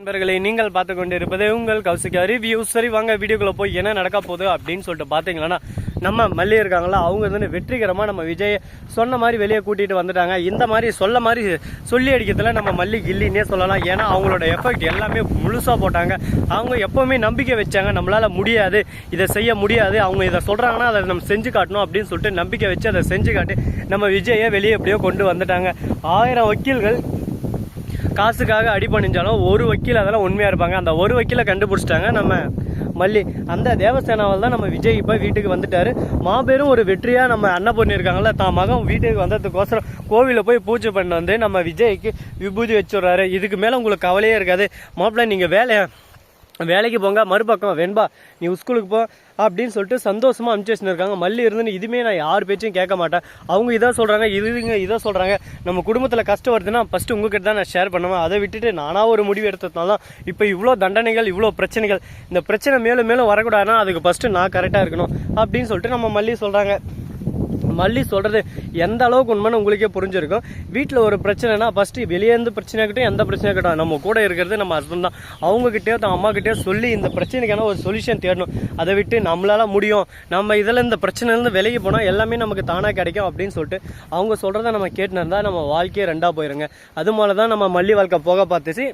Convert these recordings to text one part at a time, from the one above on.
நண்பர்களை நீங்கள் பார்த்து கொண்டிருப்பது உங்கள் கௌசிகா ரிவ்யூ. சரி வாங்க வீடியோக்குள்ள போய் என்ன நடக்க போகுது அப்படின்னு சொல்லிட்டு பார்த்தீங்கன்னா, நம்ம மல்லி இருக்காங்களா, அவங்க வந்து வெற்றிகரமாக நம்ம விஜய் சொன்ன மாதிரி வெளியே கூட்டிகிட்டு வந்துட்டாங்க. இந்த மாதிரி சொல்லி அடிக்கிறதுல நம்ம மல்லி கில்லின்னே சொல்லலாம். ஏன்னா அவங்களோட எஃபெக்ட் எல்லாமே முழுசாக போட்டாங்க. அவங்க எப்போவுமே நம்பிக்கை வச்சாங்க, நம்மளால் முடியாது, இதை செய்ய முடியாது, அவங்க இதை சொல்கிறாங்கன்னா அதை நம்ம செஞ்சு காட்டணும் அப்படின்னு சொல்லிட்டு நம்பிக்கை வச்சு அதை செஞ்சு காட்டி நம்ம விஜயை வெளியே எப்படியோ கொண்டு வந்துட்டாங்க. 1000 வக்கீல்கள் காசுக்காக அடி பண்ணிஞ்சாலும் ஒரு வக்கீல் அதெல்லாம் உண்மையாக இருப்பாங்க. அந்த ஒரு வக்கீலை கண்டுபிடிச்சிட்டாங்க நம்ம மல்லி. அந்த தேவசேனாவில் தான் நம்ம விஜய் இப்போ வீட்டுக்கு வந்துட்டாரு. மாபெரும் ஒரு வெற்றியாக நம்ம அன்னபூர்ணி இருக்காங்கல்ல, தான் மகன் வீட்டுக்கு வந்ததுக்கோசரம் கோவிலில் போய் பூஜை பண்ணி வந்து நம்ம விஜய்க்கு விபூதி வச்சுடுறாரு. இதுக்கு மேலே உங்களுக்கு கவலையே இருக்காது. மாப்பிள்ளை நீங்கள் வேலைக்கு போங்க, மறுபக்கம் வெண்பா நீ ஸ்கூலுக்கு போ அப்படின்னு சொல்லிட்டு சந்தோஷமாக அனுப்பிச்சு இருக்காங்க. மல்லி இருந்து இதுவுமே நான் யார் பேச்சும் கேட்க மாட்டேன். அவங்க இதை சொல்கிறாங்க, இதை சொல்கிறாங்க. நம்ம குடும்பத்தில் கஷ்டம் வருதுன்னா ஃபஸ்ட்டு உங்ககிட்ட தான் நான் ஷேர் பண்ணுவேன். அதை விட்டுட்டு நானாக ஒரு முடிவு எடுத்ததுனால தான் இப்போ இவ்வளோ தண்டனைகள், இவ்வளோ பிரச்சனைகள். இந்த பிரச்சனை மேலும் மேலும் வரக்கூடாதுன்னா அதுக்கு ஃபஸ்ட்டு நான் கரெக்டாக இருக்கணும் அப்படின்னு சொல்லிட்டு நம்ம மல்லி சொல்கிறாங்க. மல்லி சொல்கிறது எந்த அளவுக்கு உண்மைன்னு உங்களுக்கே புரிஞ்சிருக்கும். வீட்டில் ஒரு பிரச்சனைனா ஃபஸ்ட்டு வெளியேருந்து பிரச்சனையாகட்டும், எந்த பிரச்சனையாகட்டும், நம்ம கூட இருக்கிறது நம்ம ஹஸ்பண்ட் தான். அவங்ககிட்டயோ தான் அம்மாக்கிட்டேயோ சொல்லி இந்த பிரச்சனைக்கான ஒரு சொல்யூஷன் தேடணும். அதை விட்டு நம்மளால முடியும், நம்ம இதில் இந்த பிரச்சனைலேருந்து விலகி போனால் எல்லாமே நமக்கு தானாக கிடைக்கும் அப்படின்னு சொல்லிட்டு அவங்க சொல்கிறத நம்ம கேட்டுன்னு இருந்தால் நம்ம வாழ்க்கையே ரெண்டாக போயிருங்க. அது மாதிரி தான் நம்ம மல்லி வாழ்க்கை போக பார்த்துச்சு.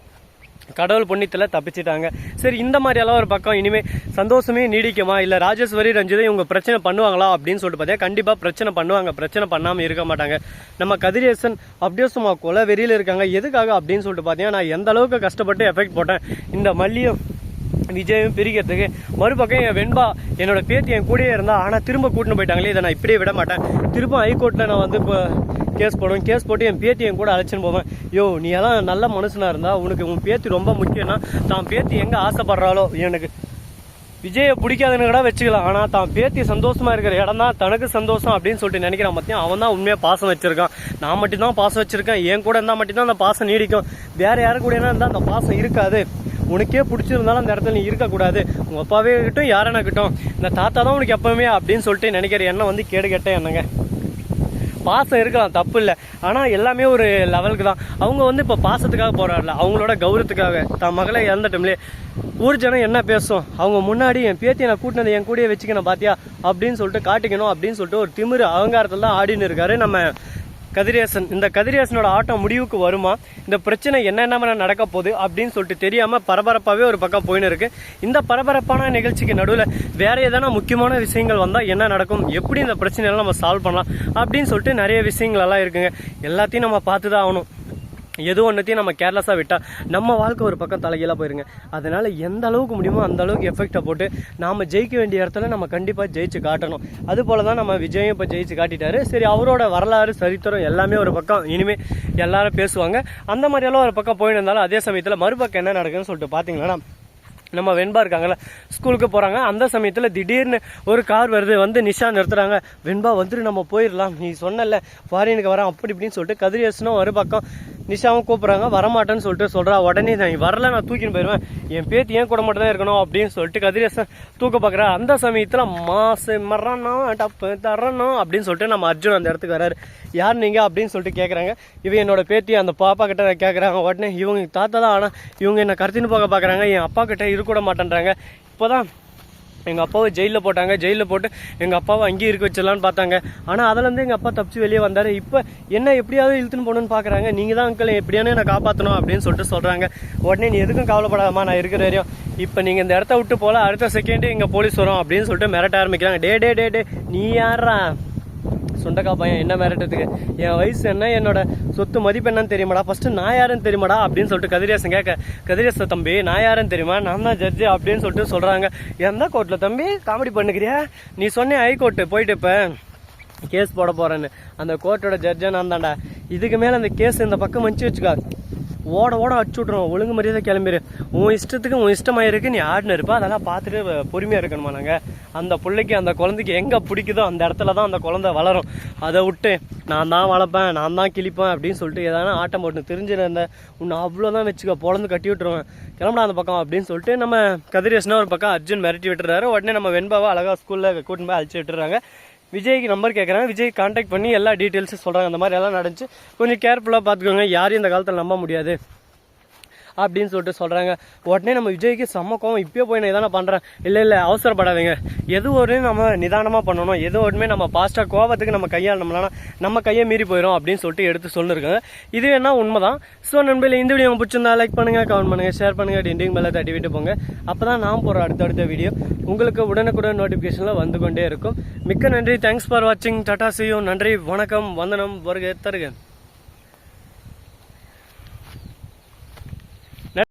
கடவுள் புண்ணியத்தில் தப்பிச்சிட்டாங்க. சரி, இந்த மாதிரி எல்லாம் ஒரு பக்கம் இனிமேல் சந்தோஷமே நீடிக்குமா, இல்லை ராஜேஸ்வரி ரஞ்சிதை இவங்க பிரச்சனை பண்ணுவாங்களா அப்படின்னு சொல்லிட்டு பார்த்தா கண்டிப்பாக பிரச்சனை பண்ணுவாங்க. பிரச்சனை பண்ணாமல் இருக்க மாட்டாங்க. நம்ம கதிரேசன் அப்படியே சும்மா கொலை வெறியில் இருக்காங்க. எதுக்காக அப்படின்னு சொல்லிட்டு பார்த்தீங்கன்னா, நான் எந்த அளவுக்கு கஷ்டப்பட்டு எஃபெக்ட் போட்டேன் இந்த மல்லியும் விஜயும் பிரிக்கிறதுக்கு. மறுபக்கம் என் வெண்பா என்னோட பேத்தி என் கூடயே இருந்தா, ஆனால் திரும்ப கூட்டின்னு போயிட்டாங்களே, இதை நான் இப்படியே விட மாட்டேன். திரும்ப ஹைகோர்ட்டில் நான் வந்து இப்போ கேஸ் போட்டு என் பேத்தி என் கூட அழைச்சின்னு போவேன். நீ எல்லாம் நல்ல மனுஷனாக இருந்தா உனக்கு உன் பேத்தி ரொம்ப முக்கியம்னா, தான் பேத்தி எங்கே ஆசைப்படுறாளோ, எனக்கு விஜயை பிடிக்காதுன்னு கூட வச்சுக்கலாம், ஆனால் தான் பேத்தி சந்தோஷமாக இருக்கிற இடம் தான் தனக்கு சந்தோஷம் அப்படின்னு சொல்லிட்டு நினைக்கிறான். பார்த்தியா, அவன் தான் உண்மையாக பாசம் வச்சிருக்கான். நான் மட்டும்தான் பாசம் வச்சிருக்கேன். என் கூட இருந்தால் மட்டும்தான் அந்த பாசம் நீடிக்கும். வேற யாரு கூட இருந்தால் அந்த பாசம் இருக்காது. உனக்கே பிடிச்சிருந்தாலும் அந்த இடத்துல நீ இருக்கக்கூடாது. உங்கள் அப்பாவே இருக்கட்டும், யாரானா இருக்கட்டும், இந்த தாத்தா தான் உனக்கு எப்பவுமே அப்படின்னு சொல்லிட்டு நினைக்கிற எண்ணம் வந்து கேடு கெட்ட எண்ணங்க. பாசம் இருக்கலாம், தப்பு இல்லை, ஆனால் எல்லாமே ஒரு லெவலுக்கு தான். அவங்க வந்து இப்போ பாசத்துக்காக போராடல, அவங்களோட கௌரவத்துக்காக. தான் மகளை இறந்த டைம்லேயே ஊர் ஜனம் என்ன பேசும், அவங்க முன்னாடி என் பேத்தியை நான் கூட்டினது என் கூடயே வச்சுக்கணும் பாத்தியா அப்படின்னு சொல்லிட்டு காட்டிக்கணும் அப்படின்னு சொல்லிட்டு ஒரு திமிரு அகங்காரத்தில் தான் ஆடின்னு இருக்காரு நம்ம கதிரேசன். இந்த கதிரேசனோட ஆட்டம் முடிவுக்கு வருமா, இந்த பிரச்சனை என்னென்ன நடக்க போகுது அப்படின்னு சொல்லிட்டு தெரியாமல் பரபரப்பாகவே ஒரு பக்கம் போயின்னு இருக்கு. இந்த பரபரப்பான நிகழ்ச்சிக்கு நடுவில் வேற ஏதான முக்கியமான விஷயங்கள் வந்தால் என்ன நடக்கும், எப்படி இந்த பிரச்சனையெல்லாம் நம்ம சால்வ் பண்ணலாம் அப்படின்னு சொல்லிட்டு நிறைய விஷயங்கள் எல்லாம் இருக்குங்க. எல்லாத்தையும் நம்ம பார்த்து தான் ஆகணும். எது ஒன்றத்தையும் நம்ம கேர்லெஸ்ஸாக விட்டால் நம்ம வாழ்க்கை ஒரு பக்கம் தலைகீழாக போயிருங்க. அதனால் எந்த அளவுக்கு முடியுமோ அந்த அளவுக்கு எஃபெக்டை போட்டு நாம் ஜெயிக்க வேண்டிய இடத்துல நம்ம கண்டிப்பாக ஜெயிச்சு காட்டணும். அது போல தான் நம்ம விஜயும் இப்போ ஜெயிச்சு காட்டிட்டாரு. சரி, அவரோட வரலாறு சரித்திரம் எல்லாமே ஒரு பக்கம் இனிமேல் எல்லாரும் பேசுவாங்க. அந்த மாதிரியெல்லாம் ஒரு பக்கம் போயிட்டு இருந்தாலும் அதே சமயத்தில் மறுபக்கம் என்ன நடக்குதுன்னு சொல்லிட்டு பார்த்தீங்கன்னா, நம்ம வெண்பா இருக்காங்கல்ல, ஸ்கூலுக்கு போகிறாங்க. அந்த சமயத்தில் திடீர்னு ஒரு கார் வருது, வந்து நிஷா நிறுத்துறாங்க. வெண்பா வந்துட்டு நம்ம போயிடலாம், நீ சொன்னல ஃபாரினுக்கு வரேன் அப்படி இப்படின்னு சொல்லிட்டு கதிரேசனும் ஒரு பக்கம் நிஷாவும் கூப்பிட்றாங்க. வரமாட்டேன்னு சொல்லிட்டு சொல்கிறா. உடனே நான் வரல, நான் தூக்கின்னு போயிடுவேன், என் பேத்தி ஏன் கூட மட்டும் தான் இருக்கணும் அப்படின்னு சொல்லிட்டு கதிரேசன் தூக்க பார்க்குறா. அந்த சமயத்தில் மாசு மரணம் டப்பு தரணும் அப்படின்னு சொல்லிட்டு நம்ம அர்ஜுன் அந்த இடத்துக்கு வராரு. யார் நீங்கள் அப்படின்னு சொல்லிட்டு கேட்குறாங்க. இவன் என்னோட பேத்தி அந்த பாப்பா கிட்ட கேட்குறாங்க. உடனே இவங்க தாத்தா தான், ஆனால் இவங்க என்ன கருத்தின்னு போக பார்க்குறாங்க. என் அப்பா கிட்ட இருக்கூட மாட்டேன்றாங்க. இப்போதான் எங்கள் அப்பாவை ஜெயிலில் போட்டாங்க. ஜெயிலில் போட்டு எங்கள் அப்பாவை அங்கேயே இருக்க வச்சிடலான்னு பார்த்தாங்க. ஆனால் அதிலேருந்து எங்கள் அப்பா தப்பிச்சு வெளியே வந்தார். இப்போ என்ன எப்படியாவது இழுத்துன்னு போகணுன்னு பார்க்குறாங்க. நீங்கள் தான் அங்கிள் எப்படியானே நான் காப்பாற்றணும் அப்படின்னு சொல்லிட்டு சொல்கிறாங்க. உடனே நீ எதுக்கும் கவலைப்படாதம்மா, நான் இருக்கிற வரையும். இப்போ நீங்கள் இந்த இடத்த விட்டு போகல, அடுத்த செகண்டே இங்கே போலீஸ் வரும் அப்படின்னு சொல்லிட்டு மிரட்ட ஆரம்பிக்கிறாங்க. டே நீ யாரா சுண்டக்கா பையன், என்ன மிரட்டத்துக்கு, என் வயசு என்ன, என்னோட சொத்து மதிப்பு என்னன்னு தெரியுமாடா, ஃபர்ஸ்ட் நான் யாருன்னு தெரியுமாடா அப்படின்னு சொல்லிட்டு கதிரேசன் கேட்க, கதிரேச தம்பி நான் யாருன்னு தெரியுமா, நான் தான் ஜட்ஜு அப்படின்னு சொல்லிட்டு சொல்கிறாங்க. எந்த கோர்ட்டில் தம்பி காமெடி பண்ணுக்கிறியா, நீ சொன்னேன் ஹைகோர்ட்டு போயிட்டு இப்போ கேஸ் போட போகிறேன்னு, அந்த கோர்ட்டோட ஜட்ஜை நான் தான்டா. இதுக்கு மேலே அந்த கேஸ் இந்த பக்கம் மன்னிச்சு வச்சுக்கா, ஓட அடிச்சு விட்ருவோம், ஒழுங்கு மரியாதை கிளம்பிடு, உன் இஷ்டத்துக்கு உன் இஷ்டமாக இருக்கு, நீ ஆடினு இருப்பா, அதெல்லாம் பார்த்துட்டு பொறுமையாக இருக்கணுமா. நாங்கள் அந்த பிள்ளைக்கு அந்த குழந்தைக்கு எங்கே பிடிக்குதோ அந்த இடத்துல தான் அந்த குழந்தை வளரும். அதை விட்டு நான் தான் வளர்ப்பேன், நான் தான் கிழிப்பேன் அப்படின்னு சொல்லிட்டு ஏதாவது ஆட்டம் போட்டு தெரிஞ்சிருந்தேன் உன்னை அவ்வளோதான் வச்சுக்க, பொழந்து கட்டி விட்டுருவேன், கிளம்புடா அந்த பக்கம் அப்படின்னு சொல்லிட்டு நம்ம கதிரேசனா ஒரு பக்கம் அர்ஜுன் மிரட்டி விட்டுறாரு. உடனே நம்ம வெண்பாவை அழகாக ஸ்கூலில் கூட்டின்னு போய் அழைச்சி விட்டுறாங்க. விஜய்க்கு நம்பர் கேட்குறாங்க. விஜய் கான்டாக்ட் பண்ணி எல்லா டீட்டெயில்ஸும் சொல்கிறாங்க. அந்த மாதிரி எல்லாம் நடந்துச்சு, கொஞ்சம் கேர்ஃபுல்லாக பார்த்துக்கோங்க, யாரையும் இந்த காலத்தில் நம்ப முடியாது அப்படின்னு சொல்லிட்டு சொல்கிறாங்க. உடனே நம்ம விஜய்க்கு செம்ம கோவம், இப்பயே போய் நான் இதானே பண்ணுறேன், இல்லை அவசரப்படாதீங்க, எது ஒரு நம்ம நிதானமாக பண்ணணும், எது ஒன்றுமே நம்ம பாஸ்ட்டாக கோவத்துக்கு நம்ம கையாளணும்னா நம்ம கையை மீறி போயிடும் அப்படின்னு சொல்லிட்டு எடுத்து சொல்லிருக்காங்க. இது என்ன உண்மைதான். ஸோ நண்பர்களே, இந்த வீடியோ பிடிச்சிருந்தா லைக் பண்ணுங்கள், கமெண்ட் பண்ணுங்கள், ஷேர் பண்ணுங்கள், டிண்டிங் மேலே தட்டி விட்டு போங்க. அப்போ தான் நான் போகிற அடுத்தடுத்த வீடியோ உங்களுக்கு உடனுக்குடன் நோட்டிஃபிகேஷனில் வந்து கொண்டே இருக்கும். மிக்க நன்றி, தேங்க்ஸ் ஃபார் வாட்சிங், டாடா, see you, நன்றி, வணக்கம், வந்தனம், வருக தருக.